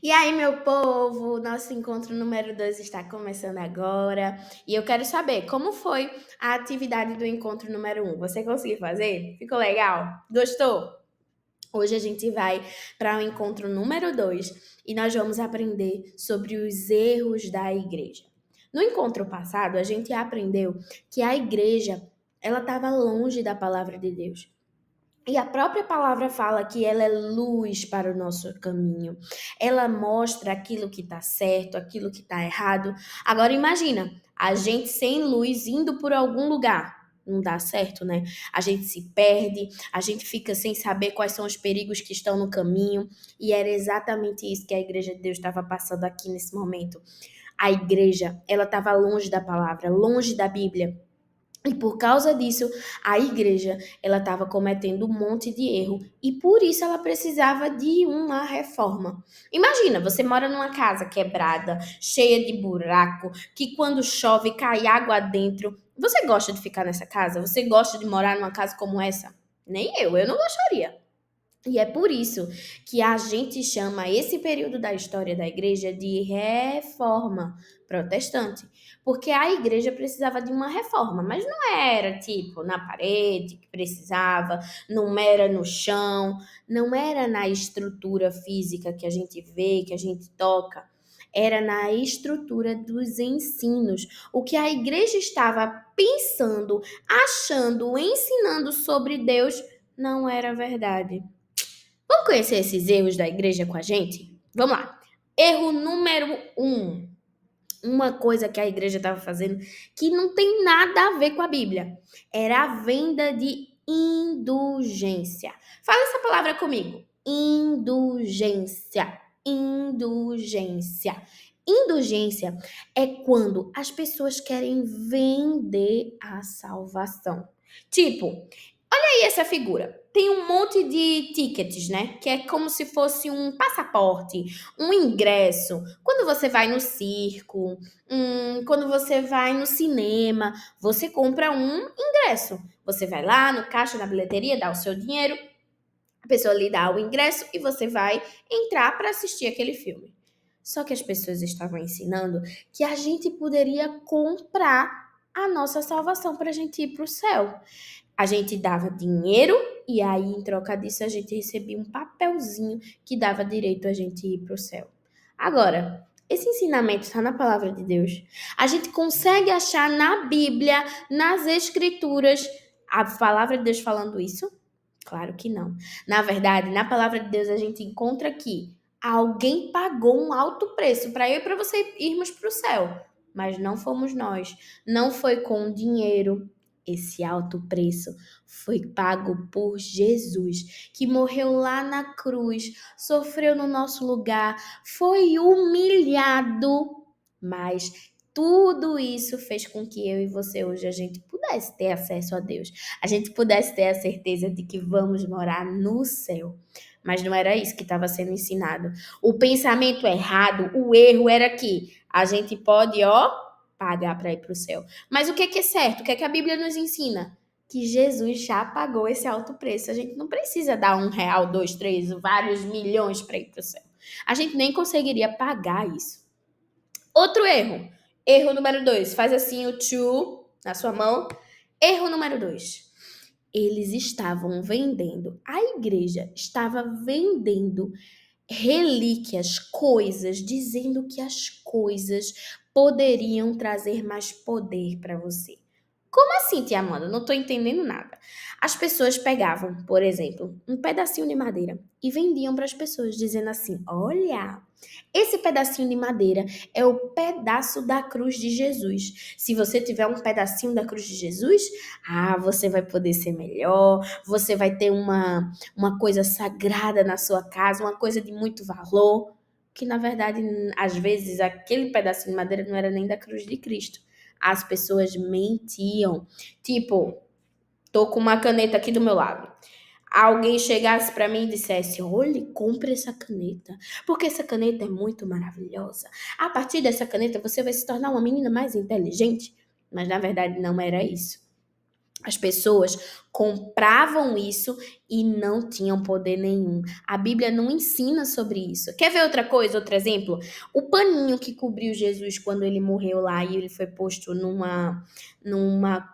E aí, meu povo, nosso encontro número 2 está começando agora. E eu quero saber como foi a atividade do encontro número um. Você conseguiu fazer? Ficou legal? Gostou? Hoje a gente vai para o encontro número 2 e nós vamos aprender sobre os erros da igreja. No encontro passado, a gente aprendeu que a igreja ela estava longe da palavra de Deus. E a própria palavra fala que ela é luz para o nosso caminho. Ela mostra aquilo que está certo, aquilo que está errado. Agora imagina, a gente sem luz indo por algum lugar. Não dá certo, né? A gente se perde, a gente fica sem saber quais são os perigos que estão no caminho. E era exatamente isso que a Igreja de Deus estava passando aqui nesse momento. A igreja, ela estava longe da palavra, longe da Bíblia. E por causa disso, a igreja, ela estava cometendo um monte de erro e por isso ela precisava de uma reforma. Imagina, você mora numa casa quebrada, cheia de buraco, que quando chove cai água dentro. Você gosta de ficar nessa casa? Você gosta de morar numa casa como essa? Nem eu não gostaria. E é por isso que a gente chama esse período da história da igreja de reforma protestante. Porque a igreja precisava de uma reforma, mas não era tipo na parede que precisava, não era no chão, não era na estrutura física que a gente vê, que a gente toca. Era na estrutura dos ensinos. O que a igreja estava pensando, achando, ensinando sobre Deus não era verdade. Vamos conhecer esses erros da igreja com a gente? Vamos lá. Erro número um. Uma coisa que a igreja estava fazendo que não tem nada a ver com a Bíblia. Era a venda de indulgência. Fala essa palavra comigo. Indulgência. Indulgência. Indulgência é quando as pessoas querem vender a salvação. Tipo, aí essa figura. Tem um monte de tickets, né? Que é como se fosse um passaporte, um ingresso. Quando você vai no circo, quando você vai no cinema, você compra um ingresso. Você vai lá no caixa, na bilheteria, dá o seu dinheiro, a pessoa lhe dá o ingresso e você vai entrar para assistir aquele filme. Só que as pessoas estavam ensinando que a gente poderia comprar a nossa salvação para a gente ir para o céu. A gente dava dinheiro e aí, em troca disso, a gente recebia um papelzinho que dava direito a gente ir para o céu. Agora, esse ensinamento está na palavra de Deus. A gente consegue achar na Bíblia, nas Escrituras, a palavra de Deus falando isso? Claro que não. Na verdade, na palavra de Deus, a gente encontra que alguém pagou um alto preço para eu e para você irmos para o céu. Mas não fomos nós. Não foi com dinheiro. Esse alto preço foi pago por Jesus, que morreu lá na cruz, sofreu no nosso lugar, foi humilhado, mas tudo isso fez com que eu e você hoje a gente pudesse ter acesso a Deus. A gente pudesse ter a certeza de que vamos morar no céu. Mas não era isso que estava sendo ensinado. O pensamento errado, o erro era que a gente pode, pagar para ir para o céu. Mas o que é certo? O que é que a Bíblia nos ensina? Que Jesus já pagou esse alto preço. A gente não precisa dar R$ 1, dois, três, vários milhões para ir para o céu. A gente nem conseguiria pagar isso. Outro erro. Erro número 2. Faz assim o to na sua mão. Erro número 2. Eles estavam vendendo, a igreja estava vendendo relíquias, coisas, dizendo que as coisas poderiam trazer mais poder para você. Como assim, tia Amanda? Não estou entendendo nada. As pessoas pegavam, por exemplo, um pedacinho de madeira e vendiam para as pessoas, dizendo assim: olha, esse pedacinho de madeira é o pedaço da cruz de Jesus. Se você tiver um pedacinho da cruz de Jesus, você vai poder ser melhor, você vai ter uma coisa sagrada na sua casa, uma coisa de muito valor. Que na verdade, às vezes, aquele pedacinho de madeira não era nem da cruz de Cristo. As pessoas mentiam. Tipo, tô com uma caneta aqui do meu lado. Alguém chegasse para mim e dissesse: olhe, compre essa caneta, porque essa caneta é muito maravilhosa. A partir dessa caneta você vai se tornar uma menina mais inteligente. Mas na verdade não era isso. As pessoas compravam isso e não tinham poder nenhum. A Bíblia não ensina sobre isso. Quer ver outra coisa, outro exemplo? O paninho que cobriu Jesus quando ele morreu lá e ele foi posto numa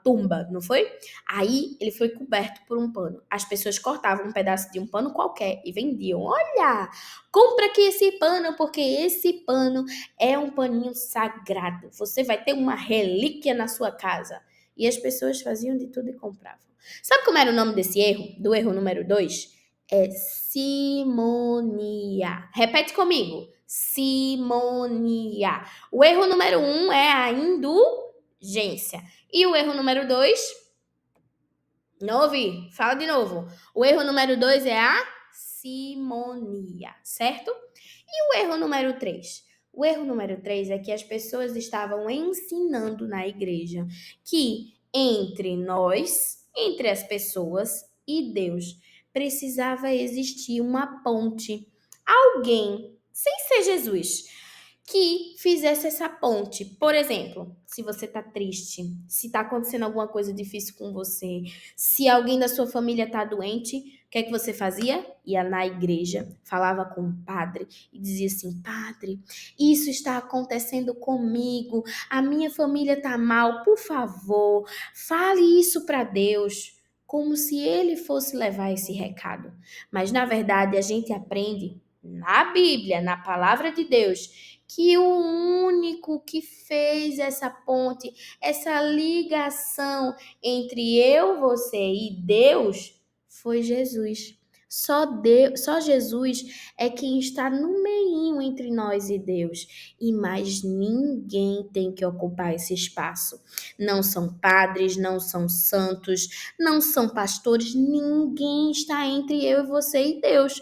tumba, não foi? Aí ele foi coberto por um pano. As pessoas cortavam um pedaço de um pano qualquer e vendiam. Olha, compra aqui esse pano porque esse pano é um paninho sagrado. Você vai ter uma relíquia na sua casa. E as pessoas faziam de tudo e compravam. Sabe como era o nome desse erro? Do erro número 2? É simonia. Repete comigo. Simonia. O erro número 1 é a indulgência. E o erro número 2? Não ouvi. Fala de novo. O erro número 2 é a simonia, certo? E o erro número 3? O erro número 3 é que as pessoas estavam ensinando na igreja que entre nós, entre as pessoas e Deus, precisava existir uma ponte. Alguém, sem ser Jesus, que fizesse essa ponte. Por exemplo, se você tá triste, se tá acontecendo alguma coisa difícil com você, se alguém da sua família tá doente, o que é que você fazia? Ia na igreja, falava com o padre e dizia assim: Padre, isso está acontecendo comigo, a minha família tá mal, por favor, fale isso para Deus. Como se ele fosse levar esse recado. Mas na verdade a gente aprende na Bíblia, na palavra de Deus, que o único que fez essa ponte, essa ligação entre eu, você e Deus foi Jesus. Só Jesus é quem está no meio entre nós e Deus. E mais ninguém tem que ocupar esse espaço. Não são padres, não são santos, não são pastores, ninguém está entre eu e você e Deus.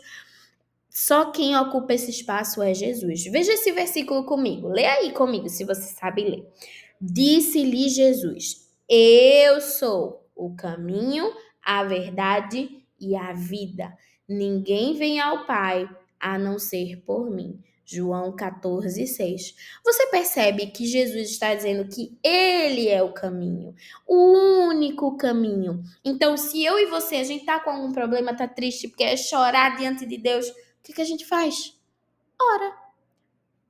Só quem ocupa esse espaço é Jesus. Veja esse versículo comigo. Lê aí comigo, se você sabe ler. Disse-lhe Jesus: Eu sou o caminho, a verdade e a vida. Ninguém vem ao Pai a não ser por mim. João 14,6. Você percebe que Jesus está dizendo que Ele é o caminho, o único caminho. Então, se eu e você, a gente tá com algum problema, tá triste, quer chorar diante de Deus, o que a gente faz? Ora,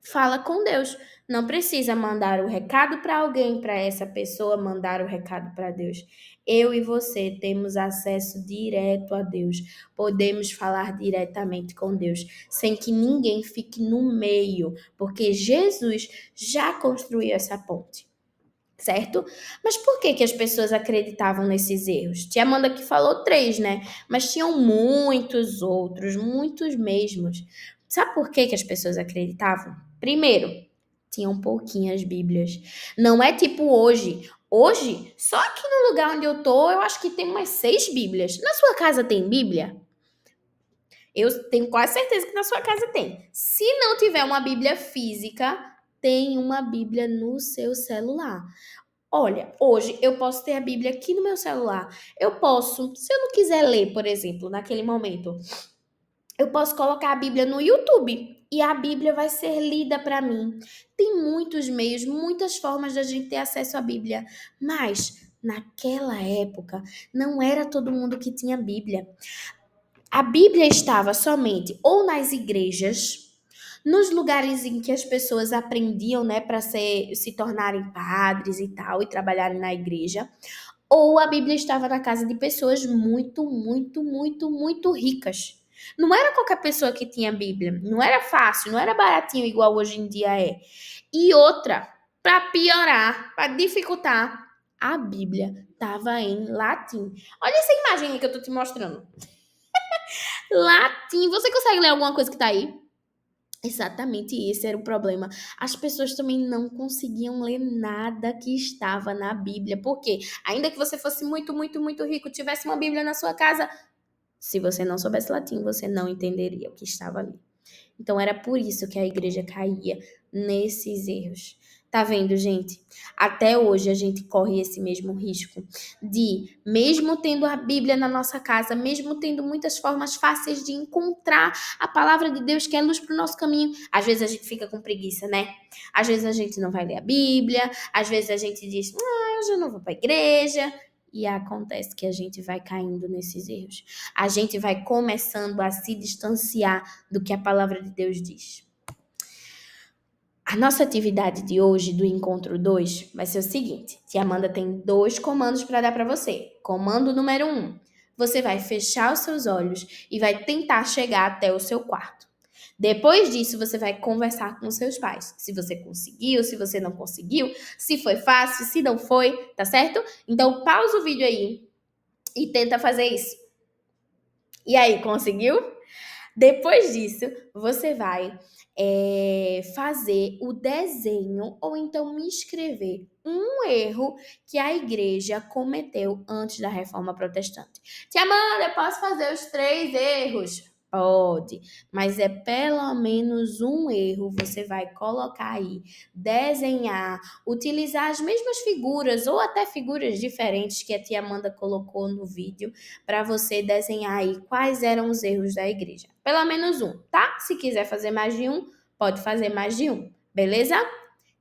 fala com Deus. Não precisa mandar o recado para alguém, para essa pessoa mandar o recado para Deus. Eu e você temos acesso direto a Deus. Podemos falar diretamente com Deus, sem que ninguém fique no meio, porque Jesus já construiu essa ponte. Certo? Mas por que as pessoas acreditavam nesses erros? Tia Amanda que falou 3, né? Mas tinham muitos outros, muitos mesmos. Sabe por que as pessoas acreditavam? Primeiro, tinham pouquinhas Bíblias. Não é tipo hoje. Hoje, só aqui no lugar onde eu tô, eu acho que tem umas 6 Bíblias. Na sua casa tem Bíblia? Eu tenho quase certeza que na sua casa tem. Se não tiver uma Bíblia física, tem uma Bíblia no seu celular. Olha, hoje eu posso ter a Bíblia aqui no meu celular. Eu posso, se eu não quiser ler, por exemplo, naquele momento, eu posso colocar a Bíblia no YouTube e a Bíblia vai ser lida para mim. Tem muitos meios, muitas formas da gente ter acesso à Bíblia, mas naquela época não era todo mundo que tinha Bíblia. A Bíblia estava somente ou nas igrejas, nos lugares em que as pessoas aprendiam, né, para se tornarem padres e tal, e trabalharem na igreja, ou a Bíblia estava na casa de pessoas muito, muito, muito, muito ricas. Não era qualquer pessoa que tinha Bíblia, não era fácil, não era baratinho igual hoje em dia é. E outra, para piorar, para dificultar, a Bíblia estava em latim. Olha essa imagem aí que eu tô te mostrando. Latim. Você consegue ler alguma coisa que tá aí? Exatamente esse era o problema. As pessoas também não conseguiam ler nada que estava na Bíblia. Por quê? Ainda que você fosse muito, muito, muito rico, tivesse uma Bíblia na sua casa, se você não soubesse latim, você não entenderia o que estava ali. Então era por isso que a igreja caía nesses erros. Tá vendo, gente? Até hoje a gente corre esse mesmo risco de, mesmo tendo a Bíblia na nossa casa, mesmo tendo muitas formas fáceis de encontrar a palavra de Deus que é luz para o nosso caminho, às vezes a gente fica com preguiça, né? Às vezes a gente não vai ler a Bíblia, às vezes a gente diz, eu já não vou para a igreja. E acontece que a gente vai caindo nesses erros. A gente vai começando a se distanciar do que a palavra de Deus diz. A nossa atividade de hoje, do encontro 2, vai ser o seguinte. Tia Amanda tem 2 comandos para dar para você. Comando número 1. Você vai fechar os seus olhos e vai tentar chegar até o seu quarto. Depois disso, você vai conversar com os seus pais. Se você conseguiu, se você não conseguiu, se foi fácil, se não foi, tá certo? Então, pausa o vídeo aí e tenta fazer isso. E aí, conseguiu? Depois disso, você vai fazer o desenho ou então me escrever um erro que a igreja cometeu antes da Reforma Protestante. Tia Amanda, eu posso fazer os 3 erros? Pode, mas é pelo menos um erro. Você vai colocar aí, desenhar, utilizar as mesmas figuras ou até figuras diferentes que a tia Amanda colocou no vídeo para você desenhar aí quais eram os erros da igreja. Pelo menos um, tá? Se quiser fazer mais de um, pode fazer mais de um, beleza?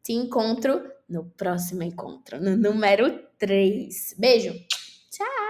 Te encontro no próximo encontro, no número 3. Beijo! Tchau!